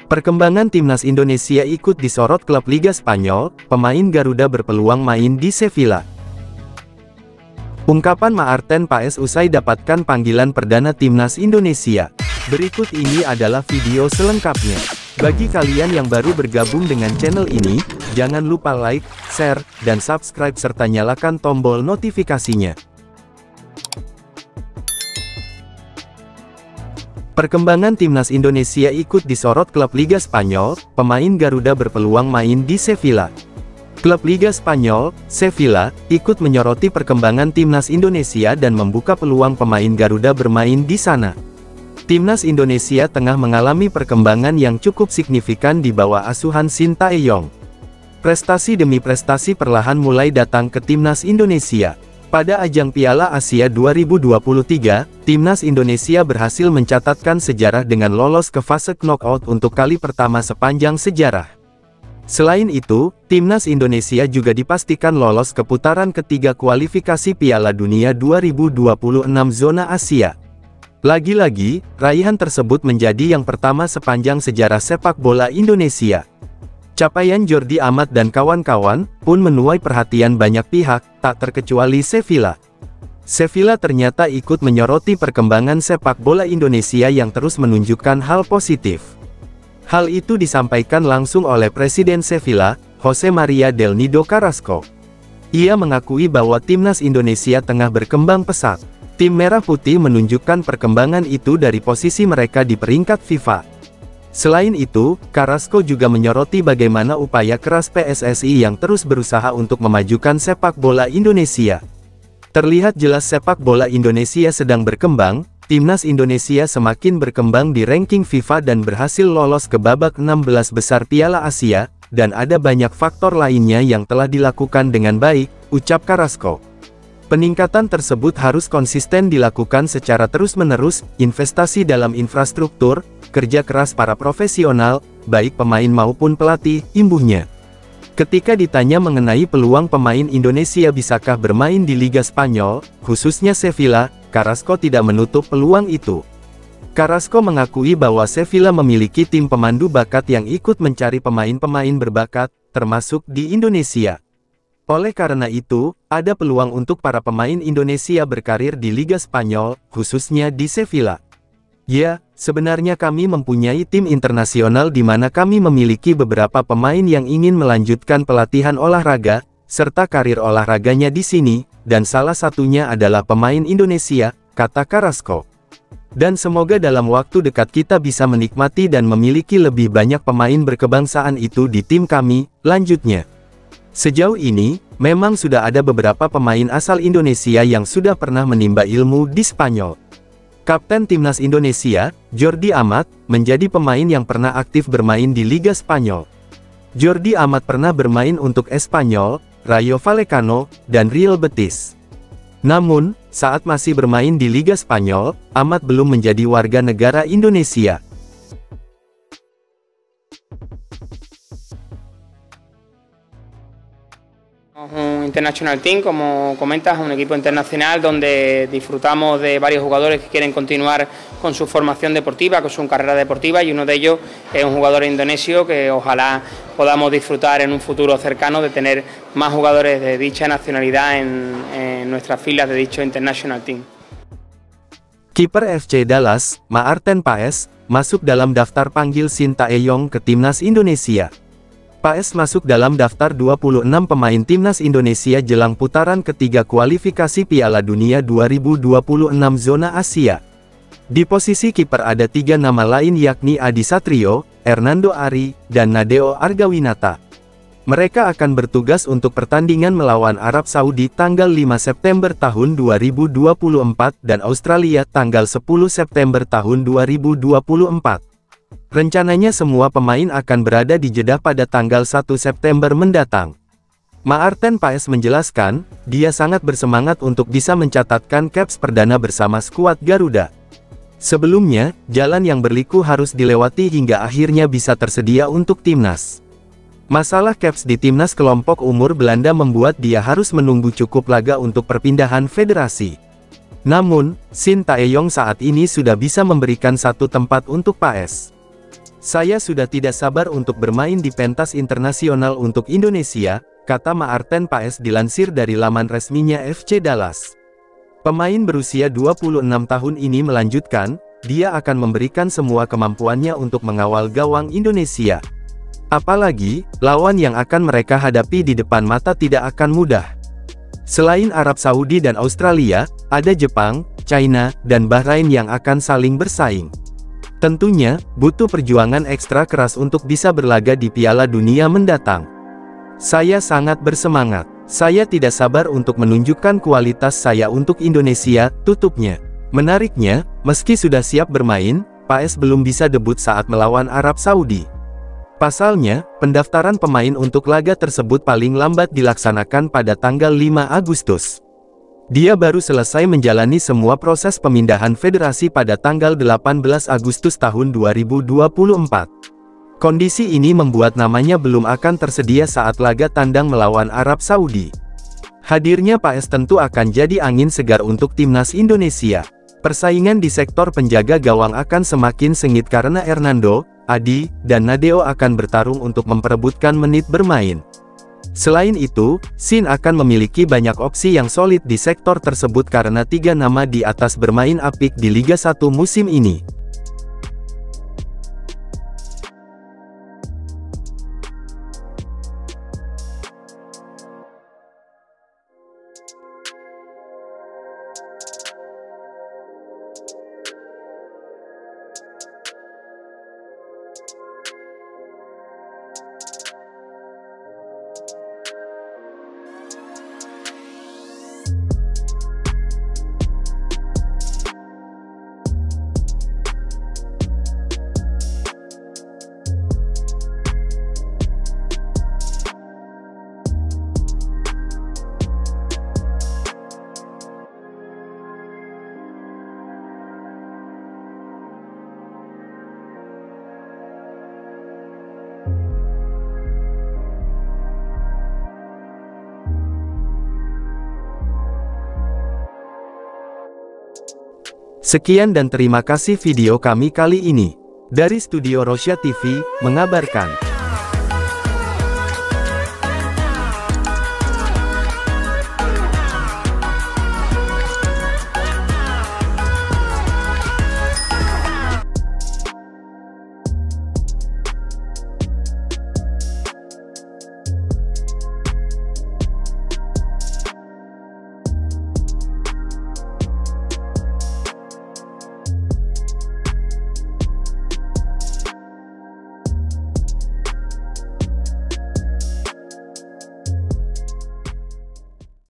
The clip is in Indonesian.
Perkembangan timnas Indonesia ikut disorot klub Liga Spanyol, pemain Garuda berpeluang main di Sevilla. Ungkapan Maarten Paes usai dapatkan panggilan perdana timnas Indonesia. Berikut ini adalah video selengkapnya. Bagi kalian yang baru bergabung dengan channel ini, jangan lupa like, share, dan subscribe serta nyalakan tombol notifikasinya. Perkembangan timnas Indonesia ikut disorot klub Liga Spanyol, pemain Garuda berpeluang main di Sevilla. Klub Liga Spanyol, Sevilla, ikut menyoroti perkembangan timnas Indonesia dan membuka peluang pemain Garuda bermain di sana. Timnas Indonesia tengah mengalami perkembangan yang cukup signifikan di bawah asuhan Sintayong. Prestasi demi prestasi perlahan mulai datang ke timnas Indonesia. Pada ajang Piala Asia 2023, timnas Indonesia berhasil mencatatkan sejarah dengan lolos ke fase knockout untuk kali pertama sepanjang sejarah. Selain itu, timnas Indonesia juga dipastikan lolos ke putaran ketiga kualifikasi Piala Dunia 2026 zona Asia. Lagi-lagi, raihan tersebut menjadi yang pertama sepanjang sejarah sepak bola Indonesia. Capaian Jordi Amat dan kawan-kawan pun menuai perhatian banyak pihak, tak terkecuali Sevilla. Sevilla ternyata ikut menyoroti perkembangan sepak bola Indonesia yang terus menunjukkan hal positif. Hal itu disampaikan langsung oleh Presiden Sevilla, Jose Maria del Nido Carrasco. Ia mengakui bahwa timnas Indonesia tengah berkembang pesat. Tim Merah Putih menunjukkan perkembangan itu dari posisi mereka di peringkat FIFA. Selain itu, Carrasco juga menyoroti bagaimana upaya keras PSSI yang terus berusaha untuk memajukan sepak bola Indonesia. Terlihat jelas sepak bola Indonesia sedang berkembang, timnas Indonesia semakin berkembang di ranking FIFA dan berhasil lolos ke babak 16 besar Piala Asia, dan ada banyak faktor lainnya yang telah dilakukan dengan baik, ucap Carrasco. Peningkatan tersebut harus konsisten dilakukan secara terus-menerus, investasi dalam infrastruktur, kerja keras para profesional, baik pemain maupun pelatih, imbuhnya. Ketika ditanya mengenai peluang pemain Indonesia bisakah bermain di Liga Spanyol, khususnya Sevilla, Carrasco tidak menutup peluang itu. Carrasco mengakui bahwa Sevilla memiliki tim pemandu bakat yang ikut mencari pemain-pemain berbakat, termasuk di Indonesia. Oleh karena itu, ada peluang untuk para pemain Indonesia berkarir di Liga Spanyol, khususnya di Sevilla. Ya, sebenarnya kami mempunyai tim internasional di mana kami memiliki beberapa pemain yang ingin melanjutkan pelatihan olahraga, serta karir olahraganya di sini, dan salah satunya adalah pemain Indonesia, kata Carrasco. Dan semoga dalam waktu dekat kita bisa menikmati dan memiliki lebih banyak pemain berkebangsaan itu di tim kami, lanjutnya. Sejauh ini, memang sudah ada beberapa pemain asal Indonesia yang sudah pernah menimba ilmu di Spanyol. Kapten timnas Indonesia, Jordi Amat, menjadi pemain yang pernah aktif bermain di Liga Spanyol. Jordi Amat pernah bermain untuk Espanyol, Rayo Vallecano, dan Real Betis. Namun, saat masih bermain di Liga Spanyol, Amat belum menjadi warga negara Indonesia. Un international team, como comentas, un equipo internacional donde disfrutamos de varios jugadores que quieren continuar con su formación deportiva, con su carrera deportiva, y uno de ellos es un jugador indonesio que ojalá podamos disfrutar en un futuro cercano de tener más jugadores de dicha nacionalidad en nuestras filas de dicho international team. Kiper FC Dallas, Maarten Paes, masuk dalam daftar panggil Sintayong ke timnas Indonesia. Paes masuk dalam daftar 26 pemain timnas Indonesia jelang putaran ketiga kualifikasi Piala Dunia 2026 zona Asia. Di posisi kiper ada 3 nama lain yakni Adi Satrio, Hernando Ari, dan Nadeo Argawinata. Mereka akan bertugas untuk pertandingan melawan Arab Saudi tanggal 5 September tahun 2024 dan Australia tanggal 10 September tahun 2024. Rencananya semua pemain akan berada di Jeddah pada tanggal 1 September mendatang. Maarten Paes menjelaskan, dia sangat bersemangat untuk bisa mencatatkan caps perdana bersama skuad Garuda. Sebelumnya, jalan yang berliku harus dilewati hingga akhirnya bisa tersedia untuk timnas. Masalah caps di timnas kelompok umur Belanda membuat dia harus menunggu cukup laga untuk perpindahan federasi. Namun, Sintayong saat ini sudah bisa memberikan satu tempat untuk Paes. Saya sudah tidak sabar untuk bermain di pentas internasional untuk Indonesia, kata Maarten Paes dilansir dari laman resminya FC Dallas. Pemain berusia 26 tahun ini melanjutkan, dia akan memberikan semua kemampuannya untuk mengawal gawang Indonesia. Apalagi, lawan yang akan mereka hadapi di depan mata tidak akan mudah. Selain Arab Saudi dan Australia, ada Jepang, China, dan Bahrain yang akan saling bersaing. Tentunya, butuh perjuangan ekstra keras untuk bisa berlaga di Piala Dunia mendatang. Saya sangat bersemangat. Saya tidak sabar untuk menunjukkan kualitas saya untuk Indonesia, tutupnya. Menariknya, meski sudah siap bermain, Paes belum bisa debut saat melawan Arab Saudi. Pasalnya, pendaftaran pemain untuk laga tersebut paling lambat dilaksanakan pada tanggal 5 Agustus. Dia baru selesai menjalani semua proses pemindahan federasi pada tanggal 18 Agustus tahun 2024. Kondisi ini membuat namanya belum akan tersedia saat laga tandang melawan Arab Saudi. Hadirnya Paes tentu akan jadi angin segar untuk timnas Indonesia. Persaingan di sektor penjaga gawang akan semakin sengit karena Hernando, Adi, dan Nadeo akan bertarung untuk memperebutkan menit bermain. Selain itu, Shin akan memiliki banyak opsi yang solid di sektor tersebut karena 3 nama di atas bermain apik di Liga 1 musim ini. Sekian dan terima kasih video kami kali ini. Dari Studio Rosya TV, mengabarkan.